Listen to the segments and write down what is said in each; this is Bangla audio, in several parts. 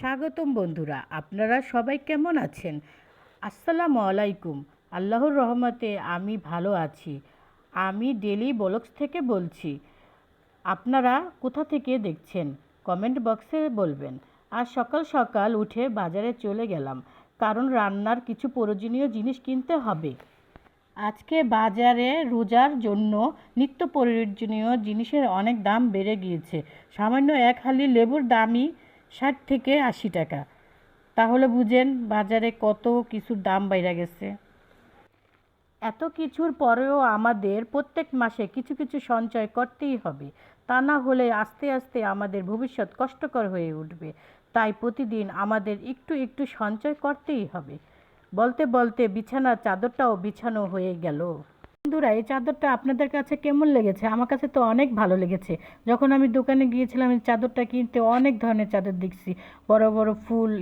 স্বাগতম বন্ধুরা, আপনারা সবাই কেমন আছেন? আসসালামু আলাইকুম। আল্লাহর রহমতে আমি ভালো আছি। আমি ডেলি ব্লগস থেকে বলছি। আপনারা কোথা থেকে দেখছেন কমেন্ট বক্সে বলবেন। আর সকাল সকাল উঠে বাজারে চলে গেলাম, কারণ রান্নার কিছু প্রয়োজনীয় জিনিস কিনতে হবে। আজকে বাজারে রোজার জন্য নিত্য প্রয়োজনীয় জিনিসের অনেক দাম বেড়ে গিয়েছে। সামান্য এক হালি লেবুর দামই 60 থেকে 80 টাকা। তাহলে বুঝেন বাজারে কত কিছুর দাম বাইরে গেছে। এত কিছুর পরেও আমাদের প্রত্যেক মাসে কিছু কিছু সঞ্চয় করতেই হবে। তা না হলে আস্তে আস্তে আমাদের ভবিষ্যৎ কষ্টকর হয়ে উঠবে। তাই প্রতিদিন আমাদের একটু একটু সঞ্চয় করতেই হবে। বলতে বলতে বিছানার চাদরটাও বিছানো হয়ে গেল। বন্ধুরা, এই চাদরটা আপনাদের কাছে কেমন লেগেছে? আমার কাছে তো অনেক ভালো লেগেছে। যখন আমি দোকানে গিয়েছিলাম এই চাদরটা কিনতে, অনেক ধরনের চাদর দেখছি, বড় বড় ফুল,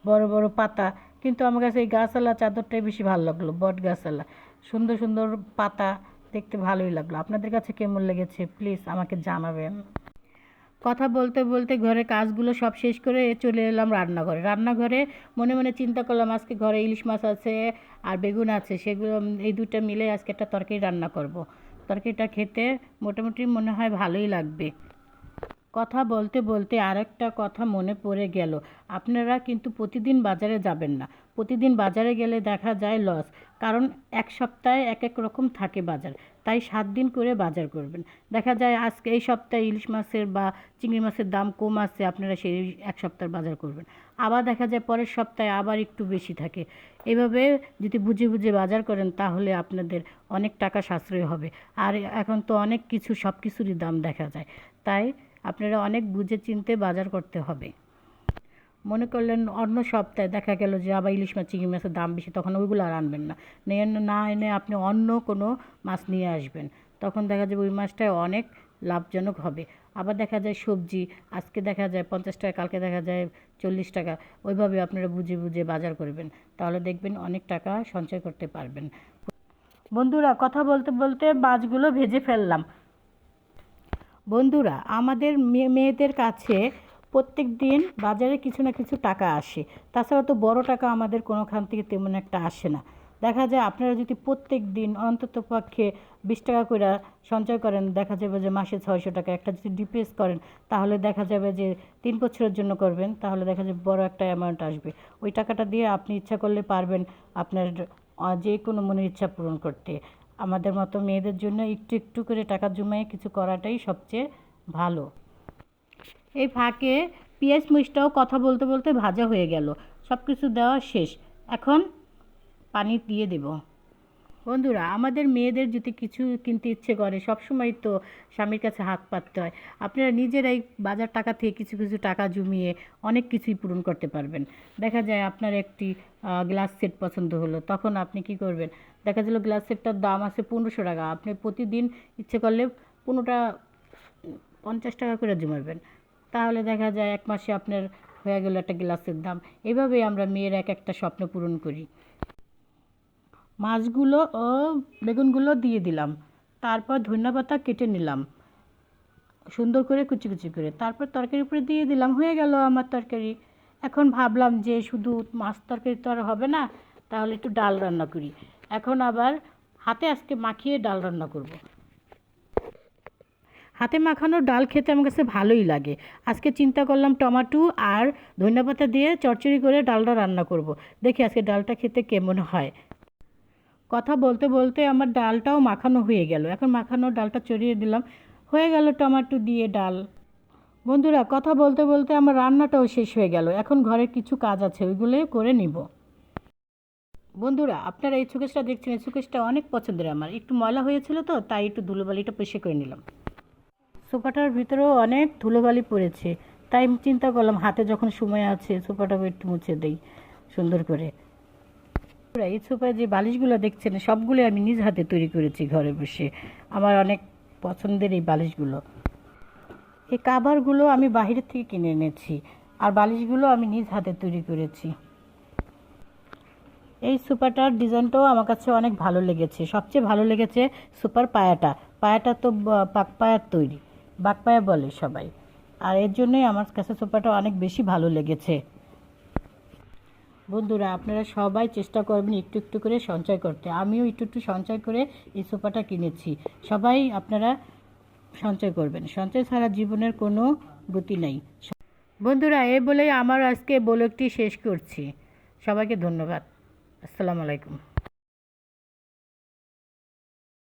বড় বড় পাতা, কিন্তু আমার কাছে এই গাছালা চাদরটাই বেশি ভালো লাগলো। বট গাছালা, সুন্দর সুন্দর পাতা, দেখতে ভালোই লাগলো। আপনাদের কাছে কেমন লেগেছে প্লিজ আমাকে জানাবেন। কথা বলতে বলতে ঘরে কাজগুলো সব শেষ করে চলে এলাম রান্নাঘরে। রান্নাঘরে মনে মনে চিন্তা করলাম আজকে ঘরে ইলিশ মাছ আছে আর বেগুন আছে, সেগুলো এই দুটো মিলে আজকে একটা তরকারি রান্না করব। তরকারিটা খেতে মোটামুটি মনে হয় ভালোই লাগবে। কথা বলতে বলতে আরেকটা কথা মনে পড়ে গেল। আপনারা কিন্তু প্রতিদিন বাজারে যাবেন না। প্রতিদিন বাজারে গেলে দেখা যায় লস, কারণ এক সপ্তাহে এক এক রকম থাকে বাজার। তাই 7 দিন করে বাজার করবেন। দেখা যায় আজকে এই সপ্তাহে ইলিশ মাছের বা চিংড়ি মাছের দাম কম আছে, আপনারা সেই এক সপ্তাহের বাজার করবেন। আবার দেখা যায় পরের সপ্তাহে আবার একটু বেশি থাকে। এভাবে যদি বুঝে বুঝে বাজার করেন তাহলে আপনাদের অনেক টাকা সাশ্রয় হবে। আর এখন তো অনেক কিছু, সব কিছুরই দাম দেখা যায়। তাই আপনারা অনেক বুঝে চিনতে বাজার করতে হবে। মনে করলেন অন্য সপ্তাহে দেখা গেল যে আবার ইলিশ মাছ চিংড়ি মাছের দাম বেশি, তখন ওইগুলো আর আনবেন না। না এনে আপনি অন্য কোনো মাছ নিয়ে আসবেন। তখন দেখা যাবে ওই মাছটাই অনেক লাভজনক হবে। আবার দেখা যায় সবজি, আজকে দেখা যায় 50 টাকা, কালকে দেখা যায় 40 টাকা। ওইভাবে আপনারা বুঝে বুঝে বাজার করবেন, তাহলে দেখবেন অনেক টাকা সঞ্চয় করতে পারবেন। বন্ধুরা, কথা বলতে বলতে মাছগুলো ভেজে ফেললাম। বন্ধুরা, আমাদের মেয়েদের কাছে প্রত্যেক দিন বাজারে কিছু না কিছু টাকা আসে। তাছাড়া তো বড় টাকা আমাদের কোনোখান থেকে তেমন একটা আসে না। দেখা যায় আপনারা যদি প্রত্যেক দিন অন্তত পক্ষে 20 টাকা করে সঞ্চয় করেন, দেখা যাবে যে মাসে 600 টাকা। একটা যদি ডিপিএস করেন তাহলে দেখা যাবে যে 3 বছরের জন্য করবেন, তাহলে দেখা যাবে বড় একটা অ্যামাউন্ট আসবে। ওই টাকাটা দিয়ে আপনি ইচ্ছা করলে পারবেন আপনার যে কোনো মনের ইচ্ছা পূরণ করতে। আমাদের মতো মেয়েদের জন্য একটু একটু করে টাকা জমিয়ে কিছু করাটাই সবচেয়ে ভালো। এই ফাঁকে পেঁয়াজ মরিচটাও কথা বলতে বলতে ভাজা হয়ে গেল। সব কিছু দেওয়া শেষ, এখন পানি দিয়ে দেব। বন্ধুরা, আমাদের মেয়েদের যদি কিছু কিনতে ইচ্ছে করে সবসময় তো স্বামীর কাছে হাত পাততে হয়। আপনারা নিজেরাই বাজার টাকা থেকে কিছু কিছু টাকা জমিয়ে অনেক কিছুই পূরণ করতে পারবেন। দেখা যায় আপনার একটি গ্লাস সেট পছন্দ হলো, তখন আপনি কি করবেন? দেখা গেল গ্লাস সেটটার দাম আছে 1500 টাকা। আপনি প্রতিদিন ইচ্ছে করলে 15টা 50 টাকা করে জমাবেন, তাহলে দেখা যায় এক মাসে আপনার হয়ে গেল একটা গ্লাসের দাম। এভাবেই আমরা মেয়ের এক একটা স্বপ্ন পূরণ করি। মাছগুলো ও বেগুনগুলো দিয়ে দিলাম, তারপর ধনেপাতা কেটে নিলাম সুন্দর করে কুচি কুচি করে, তারপর তরকারির উপরে দিয়ে দিলাম। হয়ে গেল আমার তরকারি। এখন ভাবলাম যে শুধু মাছ তরকারি তো আর হবে না, তাহলে একটু ডাল রান্না করি। এখন আবার হাতে আজকে মাখিয়ে ডাল রান্না করব। হাতে মাখানো ডাল খেতে আমার কাছে ভালোই লাগে। আজকে চিন্তা করলাম টমেটো আর ধনেপাতা দিয়ে চচ্চড়ি করে ডালটা রান্না করব। দেখি আজকে ডালটা খেতে কেমন হয়। কথা বলতে বলতে আমার ডালটাও মাখানো হয়ে গেল। এখন মাখানো ডালটা চড়িয়ে দিলাম, হয়ে গেল টমেটো দিয়ে ডাল। বন্ধুরা, কথা বলতে বলতে আমার রান্নাটাও শেষ হয়ে গেল। এখন ঘরের কিছু কাজ আছে, ওইগুলো করে নিব। বন্ধুরা, আপনারা এই সুকেশটা দেখছেন, এই সুকেশটা অনেক পছন্দের আমার। একটু ময়লা হয়েছিল তো, তাই একটু ধুলোবালিটা পরিষ্কার করে নিলাম। সোফাটার ভিতরেও অনেক ধুলোবালি পড়েছে, তাই চিন্তা করলাম হাতে যখন সময় আছে সোফাটাও একটু মুছে দেই সুন্দর করে। এই সোফায় যে বালিশগুলো দেখছেন সবগুলো আমি নিজ হাতে তৈরি করেছি ঘরে বসে। আমার অনেক পছন্দের এই বালিশগুলো। এই কাভারগুলো আমি বাইরে থেকে কিনে এনেছি, আর বালিশগুলো আমি নিজ হাতে তৈরি করেছি। এই সোফাটার ডিজাইনটাও আমার কাছে অনেক ভালো লেগেছে। সবচেয়ে ভালো লেগেছে সোফার পায়াটা। পায়াটা তো বাঁকপায়ার তৈরি, বাঁকপায়া বলে সবাই, আর এর জন্যই আমার কাছে সোফাটা অনেক বেশি ভালো লেগেছে। বন্ধুরা আপনারা সবাই চেষ্টা করবেন একটু একটু করে সঞ্চয় করতে। আমিও একটু একটু সঞ্চয় করে এই সোফাটা কিনেছি। সবাই আপনারা সঞ্চয় করবেন, সঞ্চয় ছাড়া জীবনের কোনো গতি নেই। বন্ধুরা এই বলেই আমার আজকে ব্লগটি শেষ করছি। সবাইকে ধন্যবাদ। আসসালামু আলাইকুম।